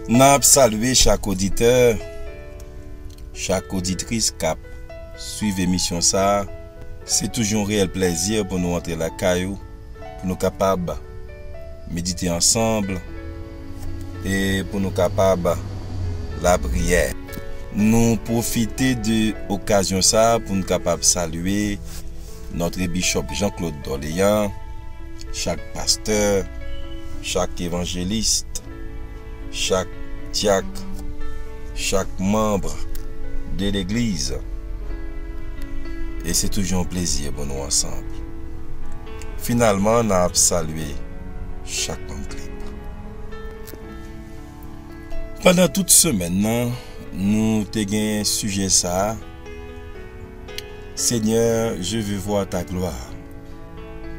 N'a salué chaque auditeur, chaque auditrice qui suivre l'émission ça. C'est toujours un réel plaisir pour nous entrer la caillou, pour nous capables méditer ensemble et pour nous capables la prière. Nous profiter de l'occasion ça pour nous capables saluer notre bishop Jean-Claude Doléan, chaque pasteur, chaque évangéliste, chaque diacre, chaque membre de l'église. Et c'est toujours un plaisir pour nous ensemble. Finalement, on a salué chaque membre clip. Pendant toute semaine, nous avons un sujet ça. Seigneur, je veux voir ta gloire.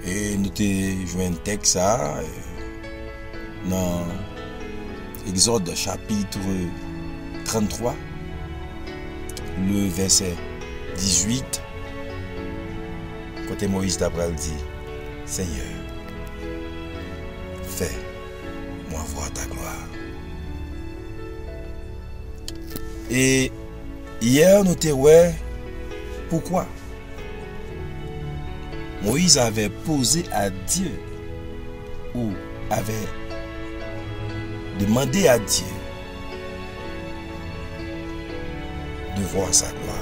Et nous avons joué un texte ça dans Exode chapitre 33, le verset 18, côté Moïse d'Abraham dit, Seigneur, fais-moi voir ta gloire. Et hier, nous avons pourquoi Moïse avait posé à Dieu ou avait demandé à Dieu de voir sa gloire.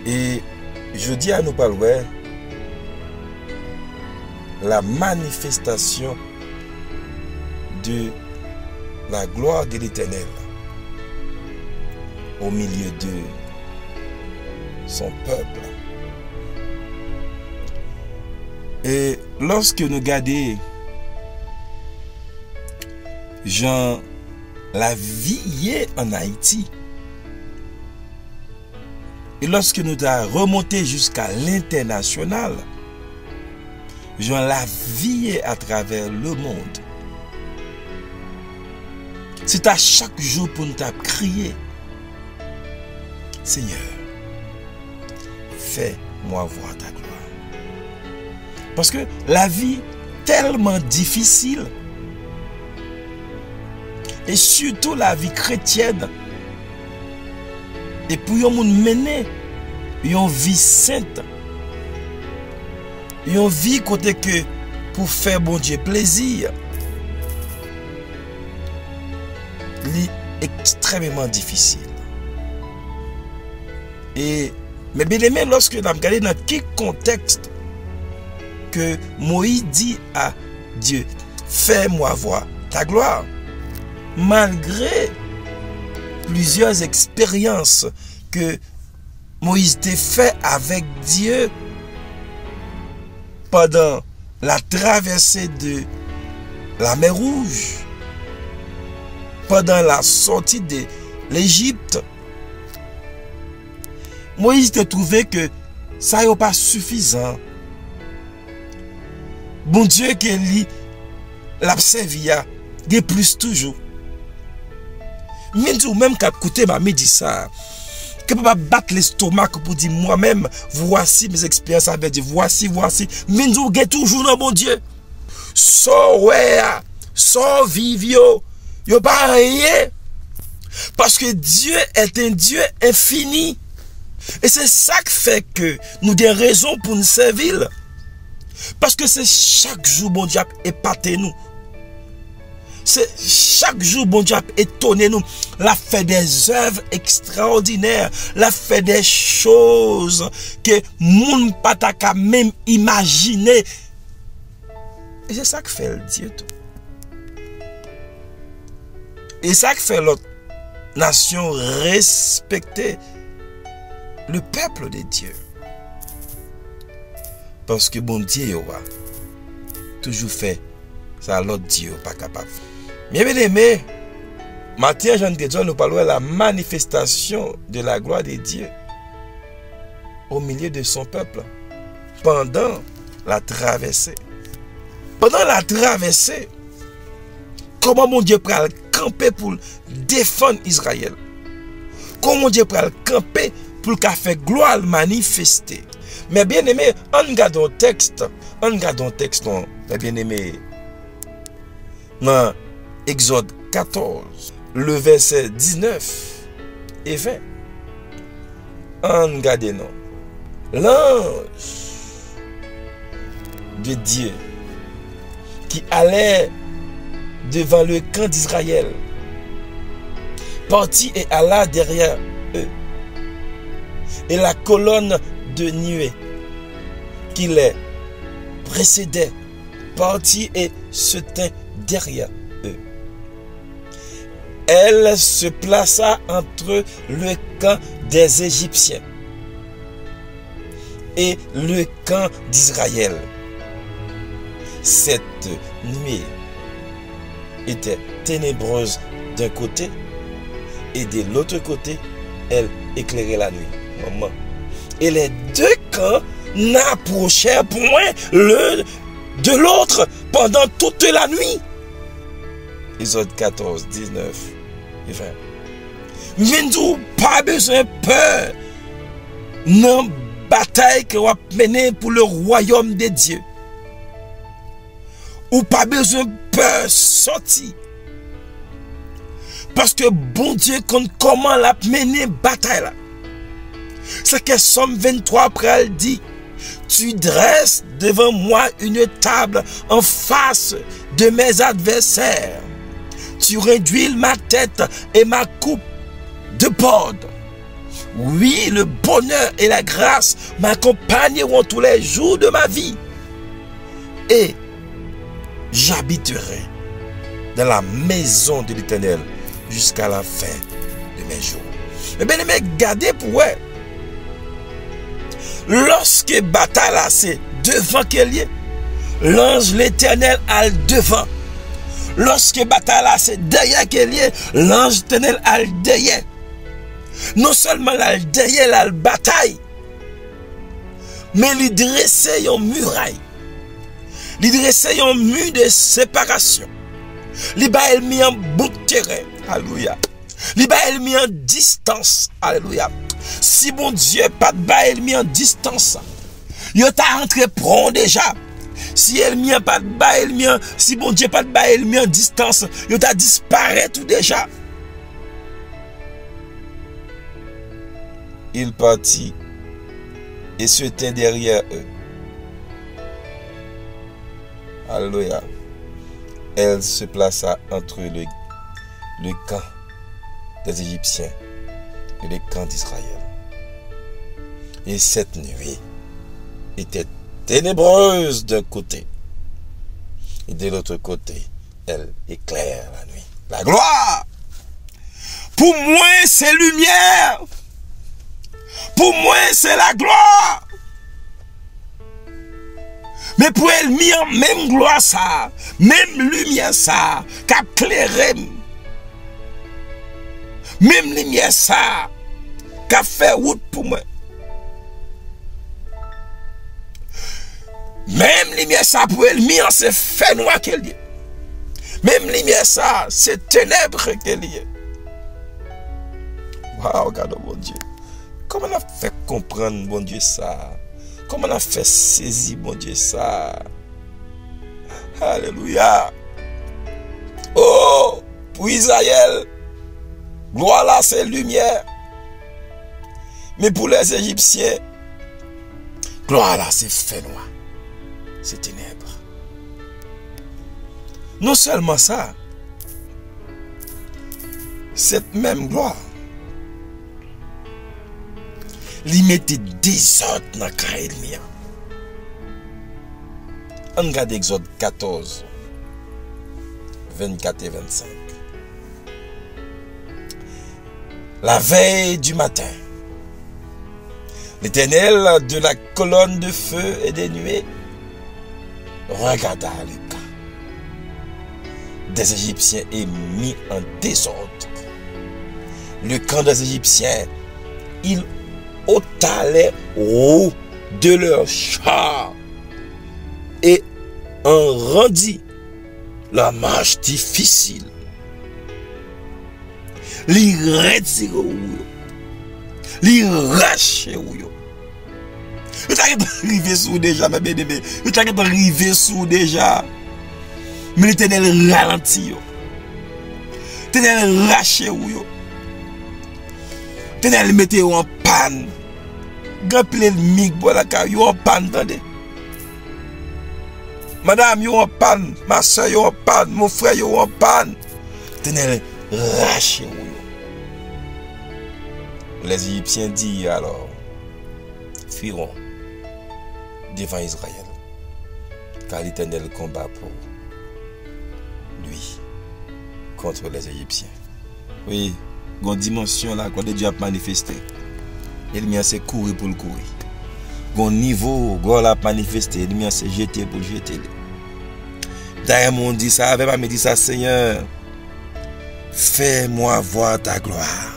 Et je dis à nous parler la manifestation de la gloire de l'Éternel au milieu de son peuple. Et lorsque nous regardons Jean la vie en Haïti, et lorsque nous avons remonté jusqu'à l'international, Jean la vie à travers le monde, c'est à chaque jour pour nous crier, Seigneur, fais-moi voir ta gloire. Parce que la vie tellement difficile, et surtout la vie chrétienne, et pour yon moun mener une vie sainte, une vie côté que pour faire bon Dieu plaisir, c'est extrêmement difficile. Et mais bien aimé, lorsque nous regardons dans quel contexte que Moïse dit à Dieu, fais-moi voir ta gloire, malgré plusieurs expériences que Moïse a fait avec Dieu pendant la traversée de la mer Rouge, pendant la sortie de l'Égypte, Moïse a trouvé que ça n'est pas suffisant. Bon Dieu qui lui l'a servi à de plus toujours. Même quand écouter ma dit ça, que pas battre l'estomac pour dire moi-même, voici mes expériences avec Dieu, voici. Minzou get toujours dans bon Dieu. So ouais, so vivio, yo pas rien. Parce que Dieu est un Dieu infini. Et c'est ça qui fait que nous avons des raisons pour nous servir. Parce que c'est chaque jour bon Dieu épaté nous. C'est chaque jour bon Dieu étonné nous. La fait des œuvres extraordinaires. La fait des choses que moun pataka même imaginer. Et c'est ça que fait le Dieu tout. Et ça que fait l'autre nation respecter le peuple de Dieu. Parce que bon Dieu a toujours fait ça, l'autre Dieu pas capable. Bien aimé, Matthieu Jean de Dieu nous parle de la manifestation de la gloire de Dieu au milieu de son peuple pendant la traversée. Pendant la traversée, comment mon Dieu peut camper pour défendre Israël? Comment Dieu peut camper pour qu'il fasse gloire manifester? Mais bien aimé, on regarde un texte, bien aimé, Dans Exode 14, le verset 19 et 20. En regardez non. L'ange de Dieu qui allait devant le camp d'Israël partit et alla derrière eux. Et la colonne de nuée qui les précédait partit et se tint derrière eux. Elle se plaça entre le camp des Égyptiens et le camp d'Israël. Cette nuée était ténébreuse d'un côté et de l'autre côté, elle éclairait la nuit. Maman. Et les deux camps n'approchèrent point l'un de l'autre pendant toute la nuit. Exode 14, 19 et 20. Mais nous pas besoin de peur dans la bataille que vous menée pour le royaume de Dieu. Ou pas besoin de peur sortir. Parce que bon Dieu compte comment la mener bataille là. C'est que Somme 23 après elle dit: tu dresses devant moi une table en face de mes adversaires. Tu réduis ma tête et ma coupe de borde. Oui, le bonheur et la grâce m'accompagneront tous les jours de ma vie. Et j'habiterai dans la maison de l'Éternel jusqu'à la fin de mes jours. Mais bien aimé, gardez pour eux. Lorsque bataille là, c'est devant qu'elle y est, l'ange l'Éternel a le devant. Lorsque bataille là, c'est derrière qu'elle y est, l'ange l'Éternel a le derrière. Non seulement là, le derrière là, le bataille, mais il dressait une muraille. Il dressait un mur de séparation. Il a mis en bout de terrain. Alléluia. Il a mis en distance. Alléluia. Si bon Dieu pas de mis en distance, il t'a rentré prend déjà. Si elle mis pas de si bon Dieu pas de mis en distance, il t'a disparu tout déjà. Il partit et se tint derrière eux. Alléluia. Elle se plaça entre le camp des Égyptiens et le camp d'Israël. Et cette nuit était ténébreuse d'un côté. Et de l'autre côté, elle éclaire la nuit. La gloire! Pour moi, c'est lumière. Pour moi, c'est la gloire. Mais pour elle, mis en même gloire ça, même lumière ça, qu'a clairé, même lumière ça, qu'a fait route pour moi. Même lumière ça pour elle, mis en ce fait noir qu'elle est. Même lumière ça, c'est ténèbres qu'elle est. Waouh, regarde mon Dieu. Comment on a fait comprendre, mon Dieu, ça? Comment on a fait saisir, mon Dieu, ça? Alléluia. Oh, pour Israël, gloire là, c'est lumière. Mais pour les Égyptiens, gloire là, c'est fait noir. C'est ténèbres. Non seulement ça, cette même gloire, il mettait désordre dans le cas. On regarde Exode 14, 24 et 25. La veille du matin, l'Éternel de la colonne de feu et des nuées regarda le camp des Égyptiens et mit en désordre. Le camp des Égyptiens, il ôta haut de leur char et en rendit la marche difficile. Li retire ou li rache ou yo. Vous avez arrivé sous déjà, ma bien-aimé. Vous avez arrivé sous déjà. Mais l'Éternel ralentit. L'Éternel rache ou. L'Éternel mette en panne. Grand pile mig pour la car yo en panne, attendez. Madame, yo en panne, ma soeur yo en panne, mon frère yo en panne. L'Éternel rache ou. Les Égyptiens disent alors, fuiront devant Israël, car l'Éternel combat pour lui contre les Égyptiens. Oui, il y a une dimension là, quand Dieu a manifesté. Il c'est courir pour le courir. Il y a un niveau, il a manifesté, il c'est jeter pour jeter. D'ailleurs, on dit ça, avec me dit ça, Seigneur, fais-moi voir ta gloire.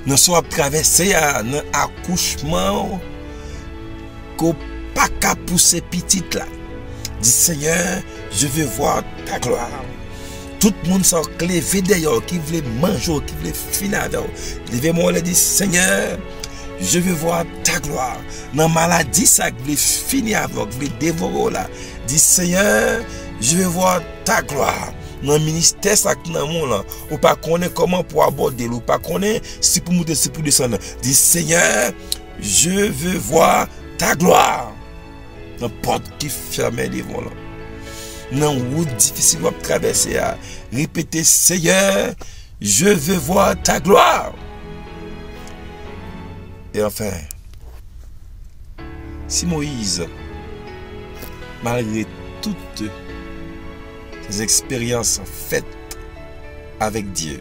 Nous sommes traversés un accouchement qu'on pas qu'à pousser petite là. Dis Seigneur, je veux voir ta gloire. Tout le monde s'en levé d'ailleurs, qui voulait manger, qui voulait finir avec. Levez-moi et dit Seigneur, je veux voir ta gloire. Dans la maladie, ça voulait finir avec, voulait dévorer là. Dis Seigneur, je veux voir ta gloire. Dans le ministère, ça dans le monde, ou pas connaît comment pour aborder, ou pas connaît si pour monter, si pour descendre. Dis Seigneur, je veux voir ta gloire. Dans la porte qui ferme devant là. Dans la route difficile à traverser, répétez Seigneur, je veux voir ta gloire. Et enfin, si Moïse, malgré toutes ces expériences faites avec Dieu,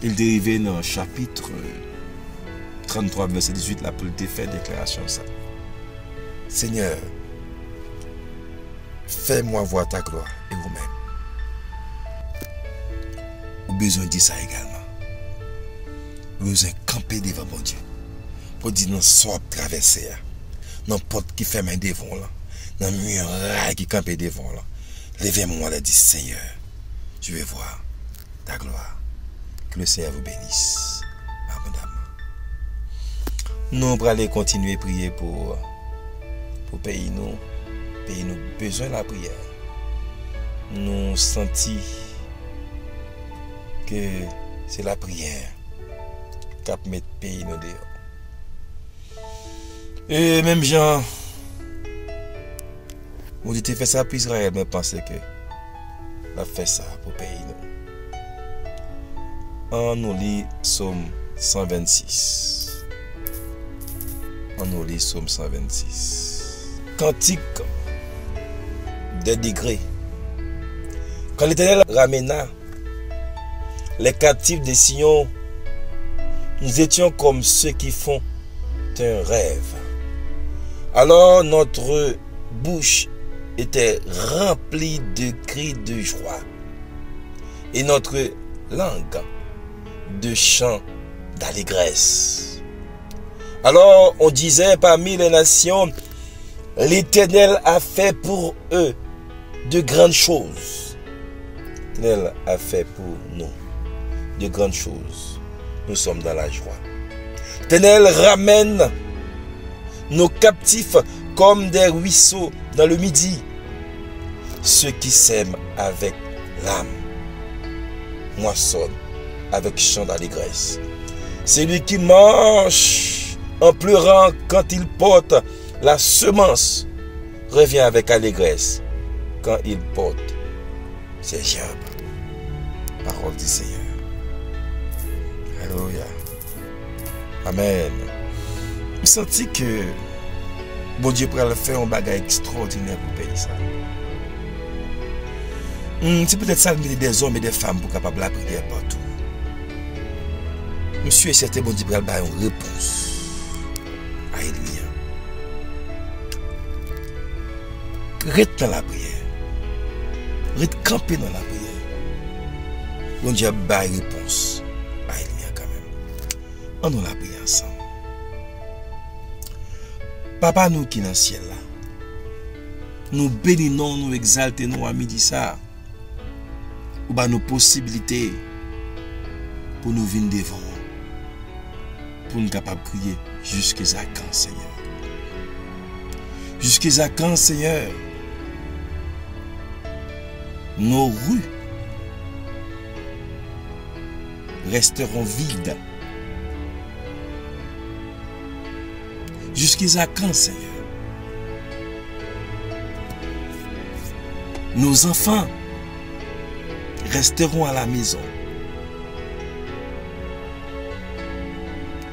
il dérivait dans le chapitre 33, verset 18, là, pour le faire déclaration ça. Seigneur, fais-moi voir ta gloire et vous-même. Vous avez besoin de dire ça également. Vous avez besoin de camper devant mon Dieu. Pour dire non, soit traverser, dans la porte qui fait main devant là, dans le mur qui campe devant là. Levez-moi et dis Seigneur, je vais voir ta gloire. Que le Seigneur vous bénisse. Abondamment. Nous allons continuer à prier pour pays nous. Pays nous besoin de la prière. Nous sentons que c'est la prière qui met le pays nous dehors. Et même Jean, on dit fait ça pour Israël, mais pensez que il a fait ça pour le pays. On nous lit Psaume 126. On nous lit Psaume 126. Cantique des degrés. Quand l'Éternel ramena les captifs de Sion, nous étions comme ceux qui font un rêve. Alors notre bouche était remplie de cris de joie et notre langue de chants d'allégresse. Alors on disait parmi les nations, l'Éternel a fait pour eux de grandes choses. L'Éternel a fait pour nous de grandes choses. Nous sommes dans la joie. L'Éternel ramène nos captifs comme des ruisseaux dans le midi. Ceux qui s'aiment avec l'âme moissonnent avec chant d'allégresse. Celui qui mange en pleurant quand il porte la semence revient avec allégresse quand il porte ses gerbes. Parole du Seigneur. Alléluia. Amen. Vous sentez que bon Dieu pourrait faire un bagage extraordinaire pour payer ça. C'est peut-être ça le des hommes et des femmes pour capable la prière partout. Monsieur et certain bon Dieu pourrait avoir une réponse à Elia. Reste dans la prière. Reste campé dans la prière. Bon Dieu a une réponse à Elia quand même. On nous la prière ensemble. Papa nous qui dans le ciel là, nous bénissons, nous exaltons, nous à midi ça, ou bah nos possibilités pour nous venir devant, pour nous capables de crier jusqu'à quand Seigneur. Jusqu'à quand Seigneur, nos rues resteront vides. Jusqu'à quand, Seigneur? Nos enfants resteront à la maison.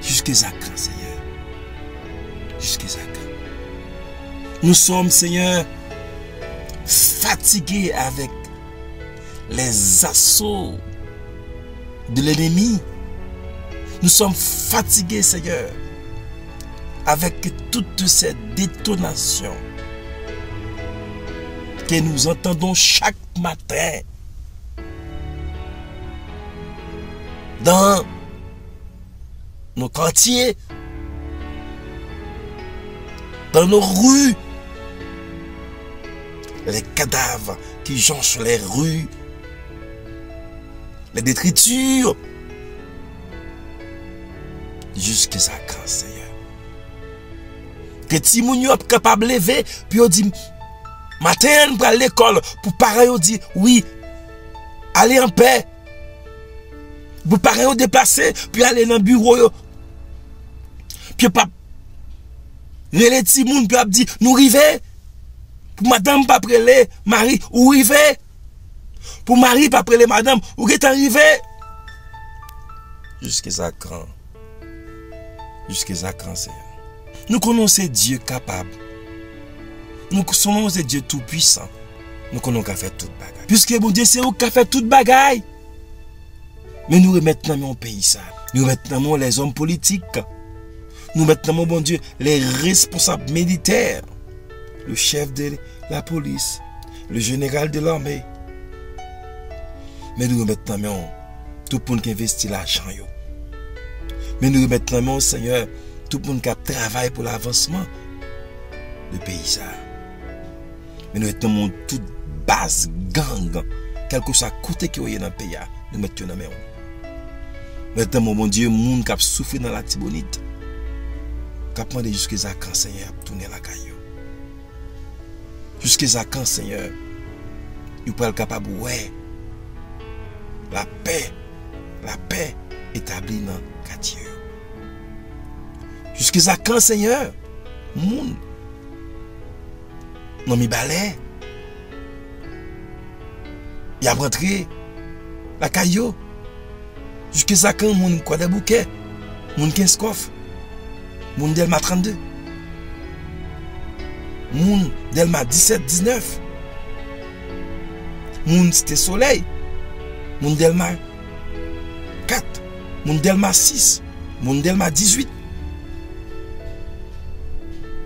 Jusqu'à quand, Seigneur? Jusqu'à quand? Nous sommes, Seigneur, fatigués avec les assauts de l'ennemi. Nous sommes fatigués, Seigneur, avec toutes ces détonations que nous entendons chaque matin dans nos quartiers, dans nos rues, les cadavres qui jonchent les rues, les détritus. Jusqu'à quand, Seigneur? Que si moun yo capable de lever, puis on dit, matin, on va à l'école, pour pareil, on dit, oui, allez en paix. Pour pareil, on déplacer, puis aller dans le bureau, yo. Puis pas, les petits moun, puis on dit, nous river. Pour madame, pas prélé, Marie, ou river. Pour Marie, pas prélé, madame, ou est arrivé. Jusqu'à quand? Jusqu'à quand, Seigneur? Nous connaissons Dieu capable. Nous connaissons Dieu tout puissant. Nous connaissons qu'à faire toute bagaille. Puisque bon Dieu, c'est eux qui a fait toute bagaille. Mais nous remettons dans mon pays ça. Nous remettons les hommes politiques. Nous remettons, bon Dieu, les responsables militaires. Le chef de la police. Le général de l'armée. Mais nous remettons tout le monde qui investit l'argent. Mais nous remettons, Seigneur, tout le monde qui travaille pour l'avancement du pays ça. Mais nous mettons toute base gang, quel que soit côté qui est dans le pays, nous mettons dans la main. Nous mettons, mon Dieu, monde qui a souffert dans la Tibonite, qui a demandé jusqu'à quand, Seigneur, a tourné la caillou. Jusqu'à quand, Seigneur, il peut être capable, ouais, la paix établie dans le quartier. Jusqu'à quand, Seigneur, moun, non mi balai, il a rentré la caillou. Jusqu'à quand, moun quoi des bouquets, moun 15 coffres, moun Delma 32, moun Delma 17, 19, moun Cité Soleil, moun Delma 4, moun Delma 6, moun Delma 18,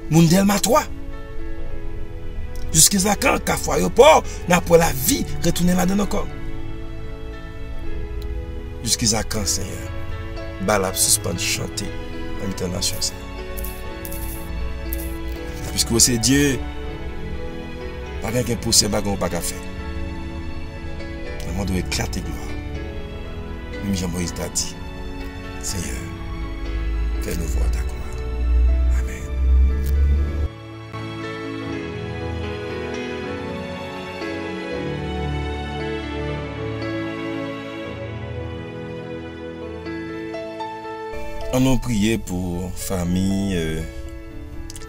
moun Delma 3. Jusqu'à quand, qu'à Foyoport, n'a pas la vie retourner là-dedans encore. Jusqu'à quand, Seigneur, Balab suspend chanter dans l'international. Puisque c'est Dieu, pas quelqu'un possible, pas qu'à faire. Le monde doit éclater gloire. Même Jean-Moïse t'a dit, Seigneur, fais-nous voir ta gloire. Amen. On a prié pour famille,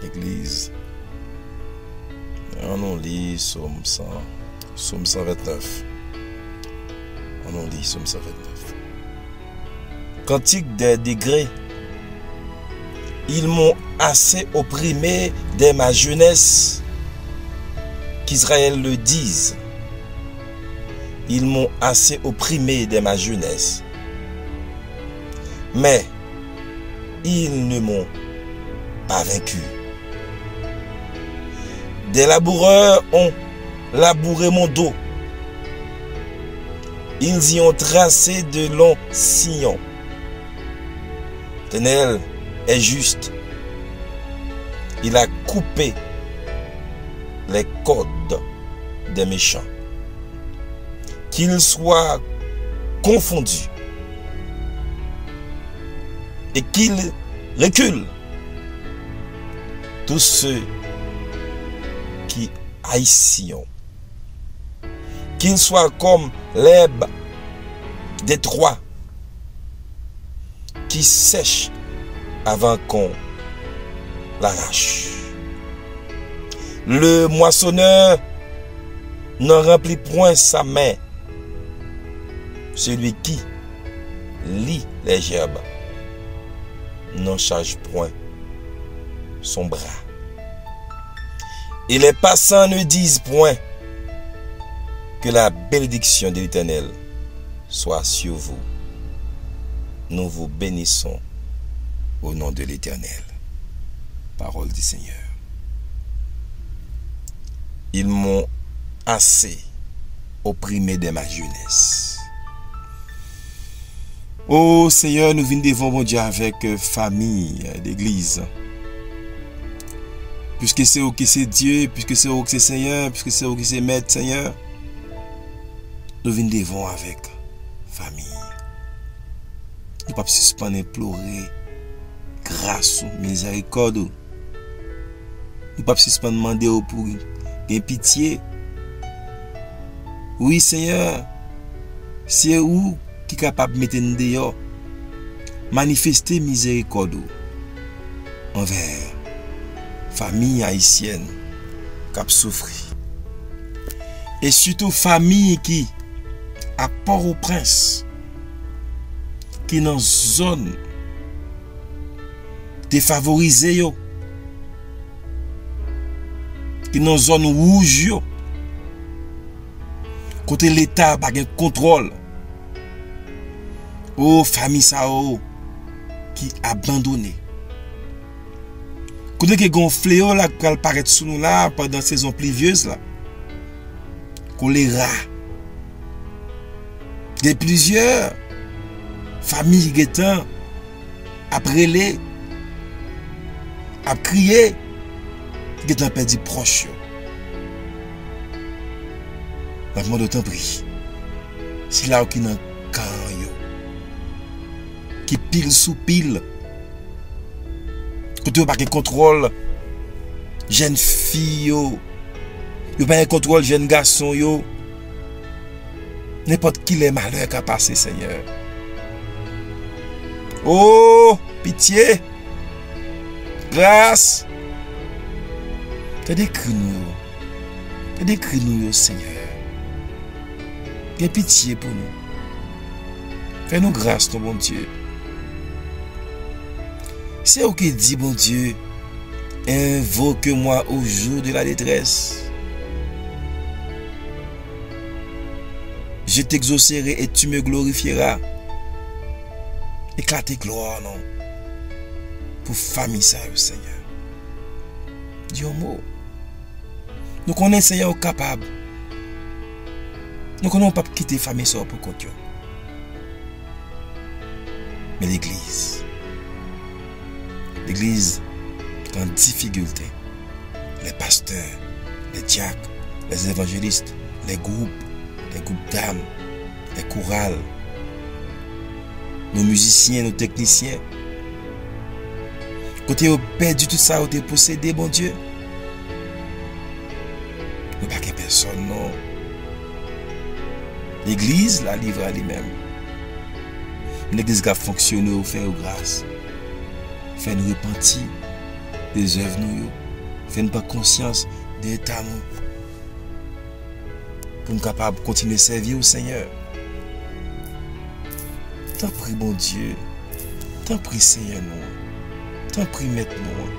l'église. On lit Somme 129. On lit Somme 129. Cantique des degrés. Ils m'ont assez opprimé dès ma jeunesse, qu'Israël le dise. Ils m'ont assez opprimé dès ma jeunesse. Mais ils ne m'ont pas vaincu. Des laboureurs ont labouré mon dos. Ils y ont tracé de longs sillons. L'Éternel est juste. Il a coupé les cordes des méchants. Qu'ils soient confondus et qu'ils reculent tous ceux qui haïssent Sion. qu'il soit comme l'herbe des trois qui sèche avant qu'on l'arrache. Le moissonneur n'en remplit point sa main. Celui qui lit les gerbes n'en charge point son bras. Et les passants ne disent point que la bénédiction de l'Éternel soit sur vous. Nous vous bénissons au nom de l'Éternel. Parole du Seigneur. Ils m'ont assez opprimé de ma jeunesse. Oh Seigneur, nous venons devant mon Dieu avec famille d'église. Puisque c'est vous qui c'est Dieu, puisque c'est vous qui c'est Seigneur, puisque c'est vous qui c'est Maître Seigneur, nous venons devant avec famille. Nous ne pouvons pas suspendre et pleurer grâce ou miséricorde. Nous ne pouvons pas suspendre demander pour une pitié. Oui Seigneur, c'est où qui est capable de mettre en dehors, manifester miséricorde envers famille haïtienne qui a souffert. Et surtout famille qui à Port-au-Prince, qui est dans une zone défavorisée, qui est dans une zone rouge, côté l'État n'a pas de contrôle. Oh, famille ça qui abandonné. Côté que gon fléau là qui paraît sous nous là pendant la saison pluvieuse là. Choléra. Il y a plusieurs familles qui sont après les à crier qui ont perdu proche. La demande de temps pris. C'est là qui n'a quand qui pile sous pile. Côté ou pas de contrôle jeune fille yo. Yo pas de contrôle jeune garçon yo. N'importe qui les malheurs qui a passé Seigneur. Oh, pitié. Grâce. T'as décrit nous. T'as décrit nous Seigneur. Aie pitié pour nous. Fais-nous grâce, ton bon Dieu. C'est où qui dit, bon Dieu, invoque-moi au jour de la détresse. Je t'exaucerai et tu me glorifieras. Éclate gloire, non? Pour famille ça, Seigneur. Dis un mot. Nous connaissons Seigneur capable. Nous ne pouvons pas quitter famille ça pour compte. Mais l'église est en difficulté. Les pasteurs, les diacres, les évangélistes, les groupes d'âmes, les chorales, nos musiciens, nos techniciens. Quand ils ont perdu tout ça, ils ont possédé, bon Dieu. Nous pas que personne, non. L'église la livre à lui-même. L'église qui a fonctionné au faire grâce. Fait nous repentir des œuvres nous. Fait nous pas conscience de l'état nous. Pour nous capables de continuer à servir au Seigneur. T'en prie bon Dieu. T'en prie Seigneur nous. T'en prie maître nous.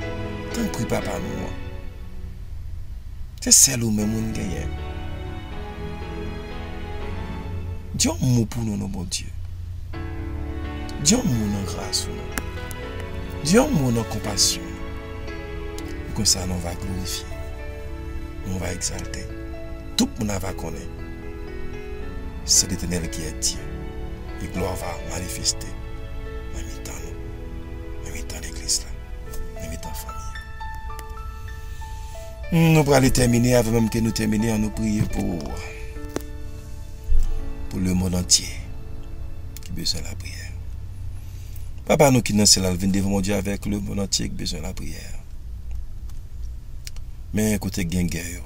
T'en prie papa nous. C'est celle où même nous gagnons. Dis un mot pour nous, mon Dieu. Dis un mot en grâce. Dis un mot en compassion. Et comme ça, nous va glorifier. Nous va exalter. Tout le monde va connaître. C'est l'Éternel qui est Dieu. Et gloire va manifester. Dans le temps nous. Dans le temps l'église là. Dans le temps famille. Nous allons terminer avant même que nous terminions. Nous prions pour le monde entier qui a besoin de la prière. Papa, nous qui nous sommes devant mon Dieu avec le monde entier qui a besoin de la prière. Mais côté gain guerre,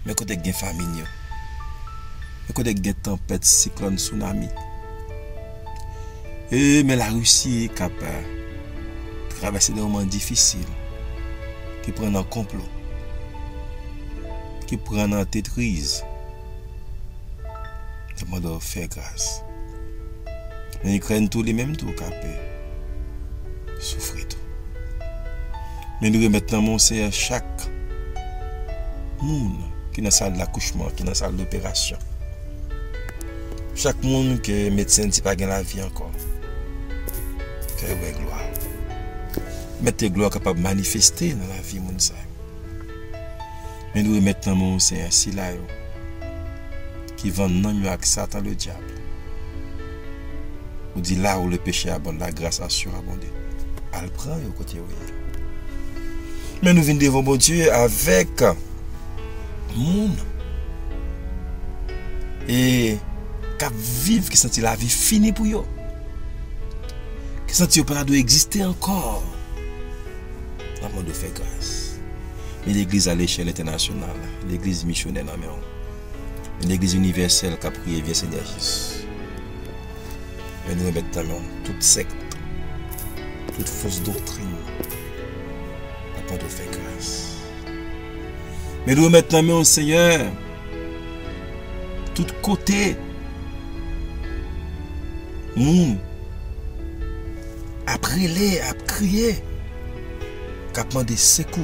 mais côté gain famille, mais quand il y a tempête, cyclone, tsunami. Mais la Russie est capable de traverser des moments difficiles, qui prennent un complot, qui prennent en tétrise. Demande de faire grâce. Mais ils craignent tous les mêmes tout capés. Souffrir tout. Mais nous remettons mon Seigneur chaque monde qui est dans la salle d'accouchement, qui est dans la salle d'opération. Chaque monde que médecin ne dit pas gagner la vie encore. Que ouais gloire. Mettez gloire capable de manifester dans la vie monde ça. Mais nous remettons mon Seigneur si là qui vend non mieux avec Satan le diable. Ou dit là où le péché abonde, la grâce a surabondé. Elle prend au côté oui. Mais nous venons devant mon Dieu avec monde et qui vivent, qui sentent la vie finie pour eux, qui sentent pas doit exister encore. Dans le monde de faire grâce. Mais l'église à l'échelle internationale, l'église missionnaire dans l'église universelle qui a prié via Seigneur Jésus. Et nous remettons toute secte, toute fausse doctrine, pas de faire grâce. Mais nous remettons au Seigneur, tout côté, monde, après les, à crier, qui a demandé secours,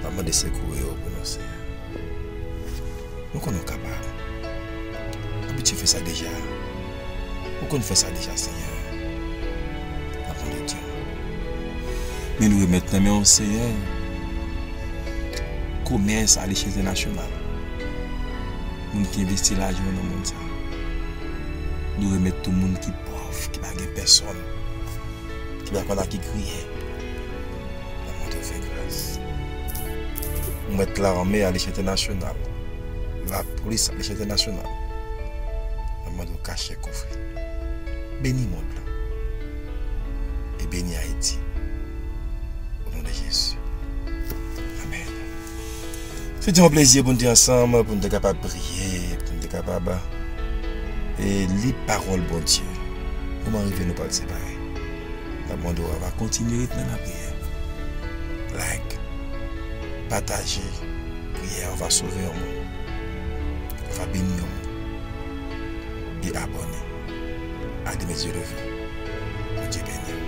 demandé secours pour nous, Seigneur. Nous sommes capables. Tu fais ça déjà. Nous fait ça déjà, Seigneur. Avant de Dieu. Mais nous remettons au Seigneur commerce à l'échelle nationale. Nous qui investissent l'argent dans le monde. Nous remettons tout le monde qui est pauvre, qui n'a pas personne, qui n'a pas qui crie. Avant de faire grâce. Nous mettons l'armée à l'échelle nationale. La police à l'échelle nationale. Avant de cacher le coffre. Bénis le monde et bénis Haïti. Au nom de Jésus. Amen. C'est un plaisir pour nous ensemble, pour nous être capables de prier, pour nous être capables de lire parole bon Dieu. Comment arriver nous pas le séparer. La monde va continuer dans la prière. Like, partager, prière, on va sauver un monde. On va bénir un monde. Et abonner à des messieurs de vie. Dieu béni.